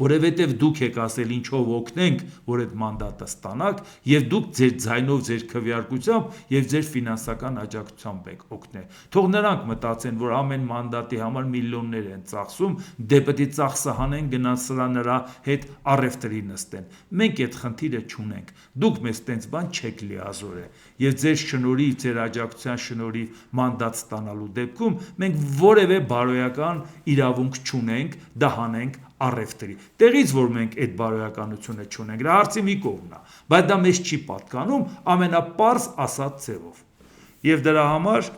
որովհետև դուք եք ասել ինչով օգնենք, որ այդ մանդատը ստանաք եւ դուք ձեր ձայնով, ձեր քվեարկությամբ եւ ձեր ֆինանսական աջակցությամբ եք օգնել։ Թող նրանք մտածեն, որ ամեն մանդատի համար միլիոններ են ծախսում, դե պետք է ծախսը հանեն, գնան սրա նրա հետ առևտրի նստեն։ Մենք այդ խնդիրը չունենք։ Դուք մեզ տենց բան չեք լիազորել եւ ձեր շնորհիվ, ձեր աջակցության շնորհիվ մանդատ ստանալու դեպքում մենք որևէ բարոյական իրավունք չունենք դա հանենք առևտրի։ Տեղից որ մենք այդ բարոյականությունը չունենք, դա հարցի մի կողմն է, բայց դա մեզ չի պատկանում ամենապարզ ասած ձևով։ Եվ դրա համար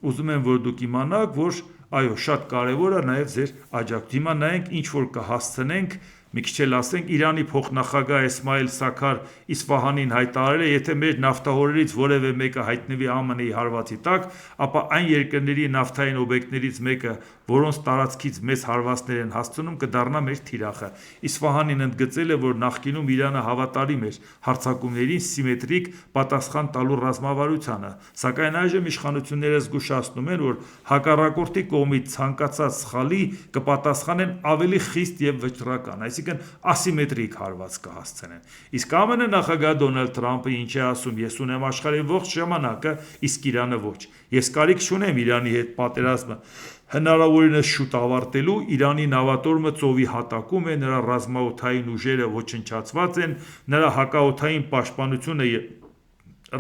ուզում եմ, որ դուք իմանաք, որ այո, շատ կարևոր է նաև ձեր աջակցությունը։ Հիմա նայենք ինչ որ կհասցնենք, մի քիչ էլ ասենք, Իրանի փոխնախագահ Էսմայել Սաքար Իսֆահանին հայտարարել է, եթե մեր նավթահորերից որևէ մեկը հայտնվի ԱՄՆ-ի հարվածի տակ, ապա այն երկրների նավթային օբյեկտներից մեկը, որոնց տարածքից մեծ հարվածներ են հասցնում, կդառնա մեր թիրախը։ Իսֆահանին ընդգծել է, որ նախկինում Իրանը հավատարիմ էր հարձակումներին սիմետրիկ պատասխան տալու ռազմավարությանը, սակայն այժմ իշխանությունները զգուշացնում են, որ հակառակորդի կողմից ցանկացած սխալի կպատասխանեն ավելի խիստ եւ վճռական, այսինքն ասիմետրիկ հարված կհասցնեն։ Իսկ ԱՄՆ նախագահ Դոնալդ Թրամփը ինչ է ասում, ես ունեմ աշխարհի ողջ ժամանակը, իսկ Իրանը ոչ։ Ես կարիք չունեմ Իրանի հետ պատերազմը հնարավորինս շուտ ավարտելու, Իրանի նավատորմը ծովի հատակում է, նրա ռազմաօդային ուժերը ոչնչացված են, նրա հակաօդային պաշտպանությունը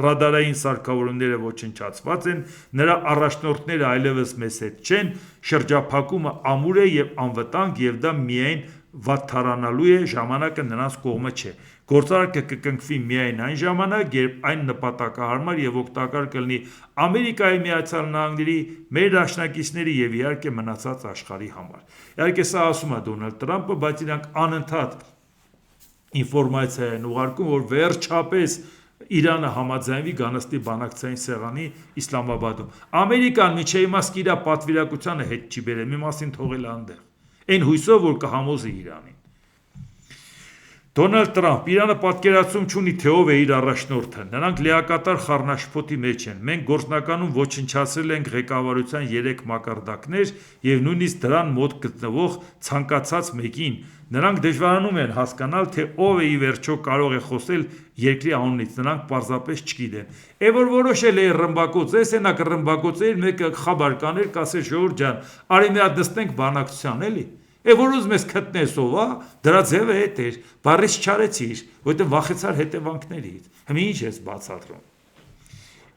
ռադարային սարքավորումները ոչնչացված են, նրա առաջնորդները այլևս մեզ հետ չեն, շրջափակումը ամուր է եւ անվտանգ եւ դա միայն վատթարանալու է, ժամանակը նրանց կողմը չէ։ Գործարքը կկնքվի միայն այն ժամանակ, երբ այն նպատակահարմար եւ օգտակար կլինի Ամերիկայի Միացյալ Նահանգների, մեր դաշնակիցների եւ իհարկե մնացած աշխարհի համար։ Իհարկե սա ասում է Դոնալդ Թրամփը, բայց իրանք անընդհատ ինֆորմացիա են ուղարկում, որ վերջապես Իրանը համաձայնվի գանստի բանակցային սեղանի Իսլամաբադում։ Ամերիկան միջի իմաստ իր պատվիրակությանը հետ չի բերել, մի մասին թողել այնտեղ։ Այն հույսով, որ կհամոզի Իրանին։ Դոնալդ Թրամփ, Իրանը պատկերացում չունի, թե ով է իր առաջնորդը, նրանք լիակատար խառնաշփոթի մեջ են, մենք գործնականում ոչնչացրել ենք ղեկավարության 3 մակարդակներ եւ նույնիսկ դրան մոտ գտնվող ցանկացած մեկին, նրանք դժվարանում են հասկանալ, թե ով է ի վերջո կարող է խոսել երկրի անունից, նրանք պարզապես չգիտեն։ Է որ որոշել է ռմբակոծ, էս էնա կռմբակոծեր, մեկը խաբար կաներ, կասեր ժողովուրդ ջան, արի մի հատ նստենք բանակցության, էլի։ Որ ուզում ես գտնես ով է, դրա ձևը հետ էր, բառից չարեցիր, որտեղ վախեցար հետևանքներից։ Հիմա ինչ ես բացատրում։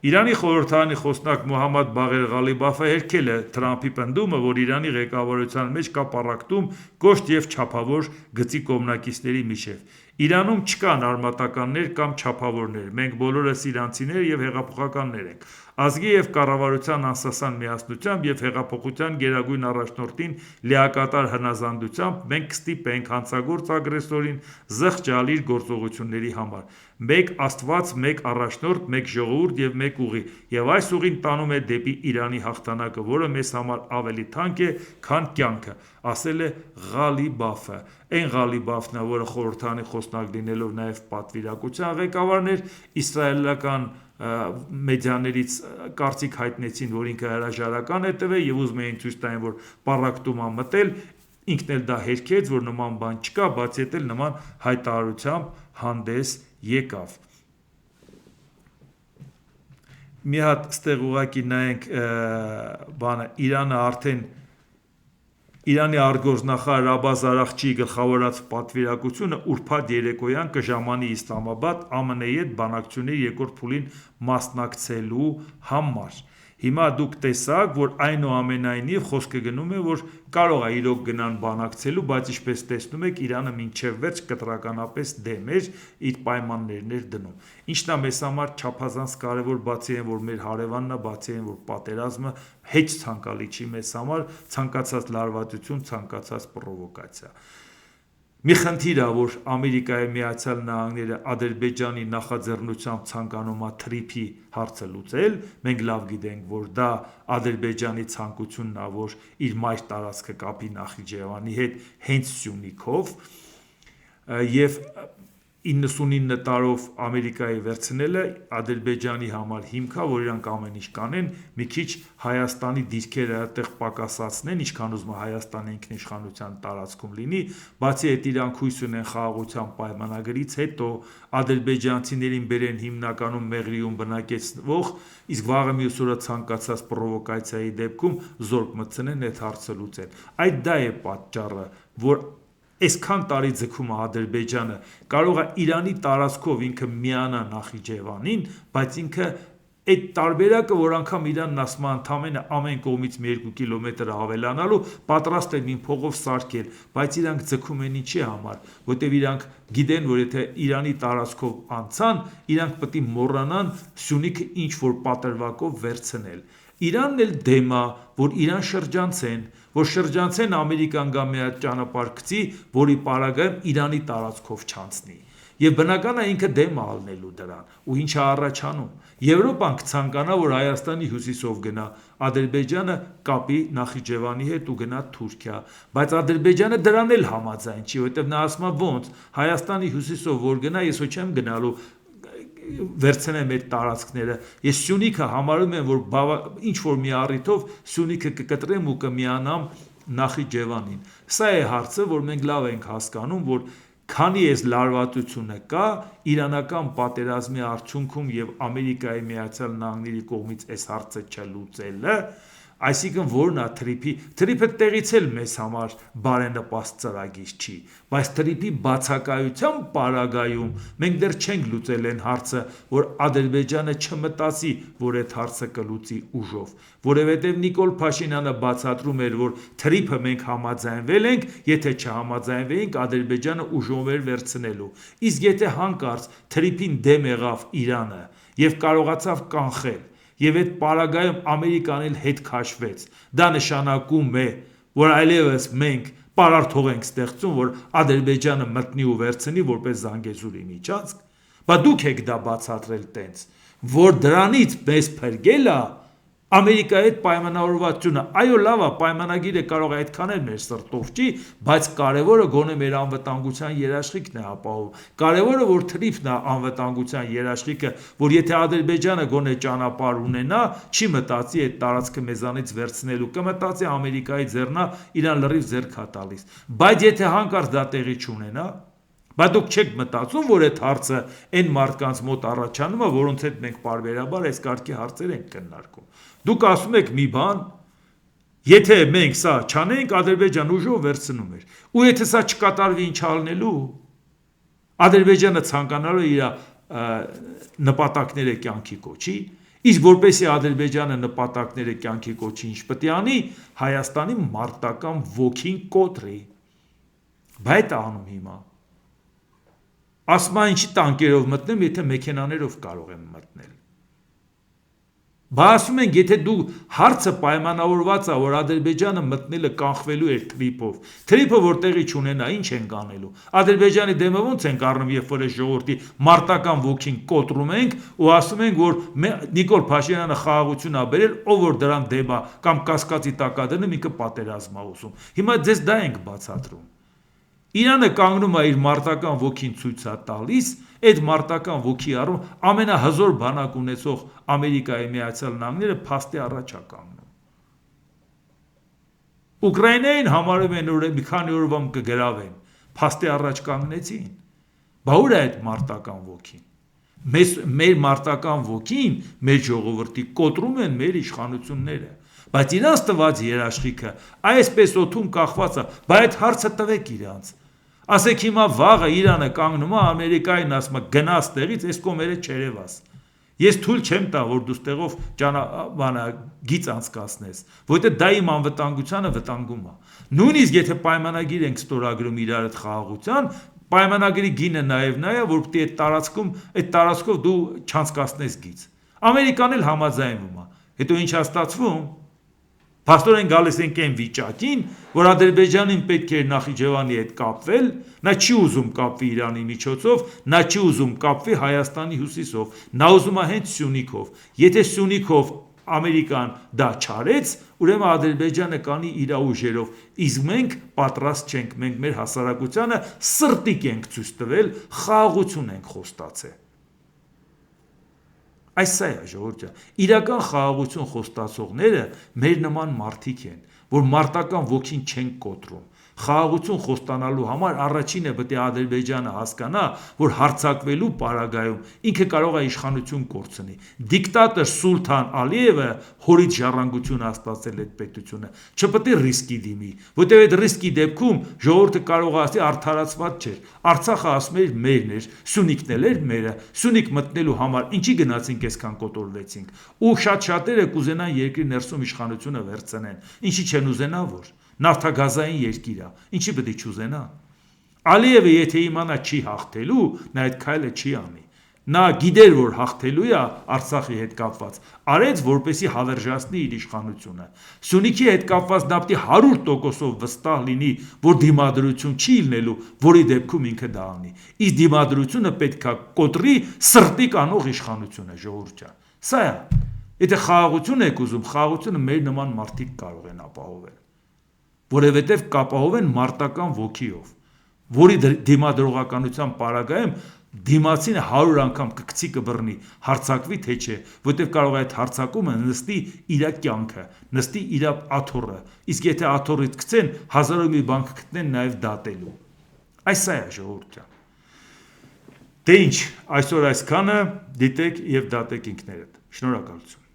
Իրանի խորհրդարանի խոսնակ Մոհամմադ Բաղեր Ղալիբաֆը հերքել է Թրամփի պնդումը, որ Իրանի ղեկավարության մեջ կա պառակտում կոշտ եւ չափավոր գծի կողմնակիցների միջև։ Իրանում չկան արմատականներ կամ չափավորներ, մենք բոլորս իրանցիներ եւ հեղափոխականներ ենք։ Ազգի եւ կառավարության անսասան միասնությամբ եւ հեղափոխության գերագույն առաջնորդին լիակատար հնազանդությամբ մենք կստիպենք հանցագործ ագրեսորին զղջալ իր գործողությունների համար։ Մեկ Աստված, մեկ առաջնորդ, մեկ ժողովուրդ եւ մեկ ուղի, եւ այս ուղին տանում է դեպի Իրանի հաղթանակը, որը մեզ համար ավելի թանկ է, քան կյանքը, ասել է Ղալիբաֆը։ Այն Ղալիբաֆն է, որը խորհրդարանի խոսնակ լինելով նաեւ պատվիրակության ղեկավարն էր, իսրայելական մեդիաներից կարծիք հայտնեցին, որ ինքը հրաժարական է տվել եւ ուզում էին ցույց տային, որ պառակտում է մտել, ինքն էլ դա հերքեց, որ նման բան չկա, բացի այդ էլ նման հայտարարությամբ հանդես եկավ։ Մի հատ ստեղ ուղղակի նայենք բանը, Իրանի արտգործնախարար Աբբաս Արաղչիի գլխավորած պատվիրակությունը ուրբաթ երեկոյան կժամանի Իսլամաբադ ԱՄՆ-ի հետ բանակցությունների երկրորդ փուլին մասնակցելու համար։ Հիմա դուք տեսաք, որ այնուամենայնիվ խոսքը գնում է, որ կարող է իրոք գնան բանակցելու, բայց ինչպես տեսնում եք, Իրանը մինչև վերջ կտրականապես դեմ էր, իր պայմաններն էր դնում։ Ինչն է մեզ համար չափազանց կարևոր, բացի այն, որ մեր հարևանն է, բացի այն, որ պատերազմը հեչ ցանկալի չի մեզ համար, ցանկացած լարվածություն, ցանկացած պրովոկացիա։ Մի խնդիր է, որ Ամերիկայի Միացյալ Նահանգները Ադրբեջանի նախաձեռնությամբ ցանկանում է թրիփի հարցը լուծել, մենք լավ գիտենք, որ դա Ադրբեջանի ցանկությունն է, որ իր մայր տարածքը կապի Նախիջևանի հետ հենց Սյունիքով, եւ 99 տարով Ամերիկայի վերցնելը Ադրբեջանի համար հիմք է, որ իրանք ամեն ինչ կանեն, մի քիչ Հայաստանի դիրքերը այդտեղ պակասացնեն, ինչքան ուզում է Հայաստանի ինքնիշխանության տարածքում լինի, բացի այդ իրանք հույս ունեն խաղաղության պայմանագրից հետո ադրբեջանցիներին բերեն հիմնականում Մեղրիում բնակեցնող, իսկ վաղը մյուս օրը ցանկացած պրովոկացիայի դեպքում զորք մտցնեն այդ հարցը լուծեն։ Այդ դա է պատճառը, որ այսքան տարի ձգում է Ադրբեջանը, կարող է Իրանի տարածքով ինքը միանա Նախիջևանին, բայց ինքը այդ տարբերակը, որ անգամ Իրանն ասում է ընդամենը ամեն կողմից մի 2 կիլոմետր ավելանալու, պատրաստ են մին փողով սարքել, բայց իրանք ձգում են ինչի համար, որտեվ իրանք գիտեն, որ եթե Իրանի տարածքով անցան, իրանք պետք է մոռանան Սյունիքը ինչ որ պատրվակով վերցնել։ Իրանն էլ դեմ է, որ Իրան շրջանցեն Ամերիկան գա մի հատ ճանապարհ գցի, որի պարագայում Իրանի տարածքով չանցնի։ Եվ բնական է ինքը դեմ է ալնելու դրան, ու ինչ է առաջանում։ Եվրոպան կցանկանա, որ Հայաստանի հյուսիսով գնա, Ադրբեջանը կապի Նախիջևանի հետ ու գնա Թուրքիա, բայց Ադրբեջանը դրան էլ համաձայն չի, որովհետև նա ասում է ոնց Հայաստանի հյուսիսով որ գնա, ես ոչ չեմ գնալու վերցնեմ այդ տարածքները, ես Սյունիքը համարում եմ, որ ինչ որ մի առիթով Սյունիքը կկտրեմ ու կմիանամ Նախիջևանին։ Սա է հարցը, որ մենք լավ ենք հասկանում, որ քանի այս լարվածությունը կա, իրանական պատերազմի արդյունքում եւ Ամերիկայի Միացյալ Նահանգների կողմից այս հարցը չլուծելը, այսինքն որն է թրիփը տեղից էլ մեզ համար բարենպաստ ծրագիր չի, բայց թրիփի բացակայության պարագայում մենք դեռ չենք լուծել այն հարցը, որ Ադրբեջանը չմտածի, որ այդ հարցը կլուծի ուժով, որովհետև Նիկոլ Փաշինյանը բացատրում էր, որ թրիփը մենք համաձայնվել ենք, եթե չհամաձայնվեինք, Ադրբեջանը ուժով էր վերցնելու, իսկ եթե հանկարծ թրիփին դեմ եղավ Իրանը եւ կարողացավ կանխել, եւ այդ պարագայում Ամերիկան էլ հետ քաշվեց, դա նշանակում է, որ այլևս մենք պարարթող ենք ստեղծում, որ Ադրբեջանը մտնի ու վերցնի որպես Զանգեզուրի միջանցք, բայց դուք եք դա բացատրել տենց, որ դրանից մեզ փրկելա Ամերիկայի հետ պայմանավորվածությունը, այո լավ է, պայմանագիրը կարող է այդքան էլ մեր սրտով չի, բայց կարևորը գոնե մեր անվտանգության երաշխիքն է ապահովում, կարևորը որ թրիփն է անվտանգության երաշխիքը, որ եթե Ադրբեջանը գոնե ճանապարհ ունենա, չի մտածի այդ տարածքը մեզանից վերցնելու, կմտածի Ամերիկայի ձեռնա իրան լրիվ ձեռք է տալիս, բայց եթե հանկարծ դա տեղի չունենա, բայց դուք չեք մտածում, որ այդ հարցը այն մարդկանց մոտ առաջանում է, որոնց հետ մենք պարբերաբար այս կարգի հարցեր ենք քննարկում։ Դուք ասում եք մի բան, եթե մենք սա չանենք, Ադրբեջան ուժով վերցնում էր, ու եթե սա չկատարվի ինչ ալնելու, Ադրբեջանը ցանկանալու է իր նպատակները կյանքի կոչի, իսկ որպեսզի Ադրբեջանը նպատակները կյանքի կոչի, ինչ պետք է անի, Հայաստանի մարտական ոգին կոտրի, բայց դա անում հիմա։ Ասում է ինչի տանկերով մտնեմ, եթե մեքենաներով կարող եմ մտնել։ Բա ասում ենք, եթե դու հարցը պայմանավորված է, որ Ադրբեջանը մտնելը կանխվելու էր թրիփով, թրիփը որ տեղի չունենա, ինչ ենք անելու։ Ադրբեջանի դեմը ոնց ենք առնում, երբ որ այս ժողովրդի մարտական ոգին կոտրում ենք ու ասում ենք, որ Նիկոլ Փաշինյանը խաղաղություն է բերել, ով որ դրան դեմ է կամ կասկածի տակ է դնում, ինքը պատերազմ է ուզում։ Հիմա ձեզ դա ենք բացատրում։ Իրանը կանգնում է իր մարտական ոգին ցույց է տալիս, այդ մարտական ոգի առում ամենահզոր բանակ ունեցող Ամերիկայի Միացյալ Նահանգները փաստի առաջ է կանգնում։ Ուկրաինային համարում են որ մի քանի օրվա կգրավեն, փաստի առաջ կանգնեցին։ Բա ուր է այդ մարտական ոգին։ Մեր մարտական ոգին, մեր ժողովրդի կոտրում են մեր իշխանությունները, բայց իրանց տված երաշխիքը այսպես օդում կախված է, բայց այդ հարցը տվեք իրանց։ Ասեք հիմա վաղը Իրանը կանգնում է Ամերիկային ասում է գնաց տեղից, այս կողմերը չերևաս։ Ես թույլ չեմ տա, որ դու ստեղով գիծ անցկացնես, որովհետև դա իմ անվտանգությանը վտանգում է։ Նույնիսկ եթե պայմանագիր ենք ստորագրում իրար հետ խաղաղության, պայմանագրի գինը նաև նա է, որ պետք է այդ տարածքով դու չանցկացնես գիծ։ Ամերիկան էլ համաձայնվում է։ Հետո ինչ է ստացվում։ Փաստորեն գալիս ենք այն վիճակին, որ Ադրբեջանին պետք է Նախիջևանի հետ կապվել, նա չի ուզում կապվի Իրանի միջոցով, նա չի ուզում կապվի Հայաստանի հյուսիսով, նա ուզում է հենց Սյունիքով։ Եթե Սյունիքով Ամերիկան դա չարեց, ուրեմն Ադրբեջանը կանի իր ուժերով, իսկ մենք պատրաստ չենք, մենք մեր հասարակությանը սրտիկ ենք ցույց տվել, խաղաղություն ենք խոստացել։ Այս է ժողովուրդը։ Իրական խաղաղություն խոստացողները մեր նման մարդիկ են, որ մարտական ոգին չեն կոտրում։ Խաղաղություն խոստանալու համար առաջինը պետք է Ադրբեջանը հասկանա, որ հարձակվելու պարագայում ինքը կարող է իշխանություն կորցնի։ Դիկտատոր Սուլթան Ալիևը հորից ժառանգություն հաստատել այդ պետությունը, չպետք է ռիսկի դիմի, որտեղ այդ ռիսկի դեպքում ժողովուրդը կարող է ասի արդարացված չէր։ Արցախը ասում էր մերն էր, Սյունիքն էլ էր մերը, Սյունիք մտնելու համար ինչի գնացինք այսքան կոտորվեցինք։ Ու շատ-շատերը կուզենան երկրի ներսում իշխանությունը վերցնեն, ինչի չեն ուզենա որ նավթագազային երկիր է, ինչի պետք է չուզենա։ Ալիևը եթե իմանա չի հաղթելու, նա այդ քայլը չի անի։ Նա գիտեր, որ հաղթելու է Արցախի հետ կապված, արեց, որպեսի հավերժացնի իր իշխանությունը։ Սյունիքի հետ կապված նա պետք է 100%-ով վստահ լինի, որ դիմադրություն չի լինելու, որի դեպքում ինքը դա անի։ Իսկ դիմադրությունը պետք է կոտրի սրտի կանող իշխանությունը, ժողովուրդ ջան։ Սա է։ Եթե խաղաղություն եք ուզում, խաղաղությունը մեր նման մարդիկ կարող են ապահովել, որովհետև կապահովեն մարտական ոգիով, որի դիմադրողականության պարագայում դիմացին 100 անգամ կգցի կբռնի, հարձակվի թե չէ, որտեղ կարող է այդ հարձակումը նստի իր կյանքը, նստի իր աթոռը, իսկ եթե աթոռից գցեն, հազարով մի բան կգտնեն նաև դատելու։ Այս է ժողովուրդ ջան։ Դե ինչ, այսօր այսքանը, դիտեք եւ դատեք ինքներդ։ Շնորհակալություն։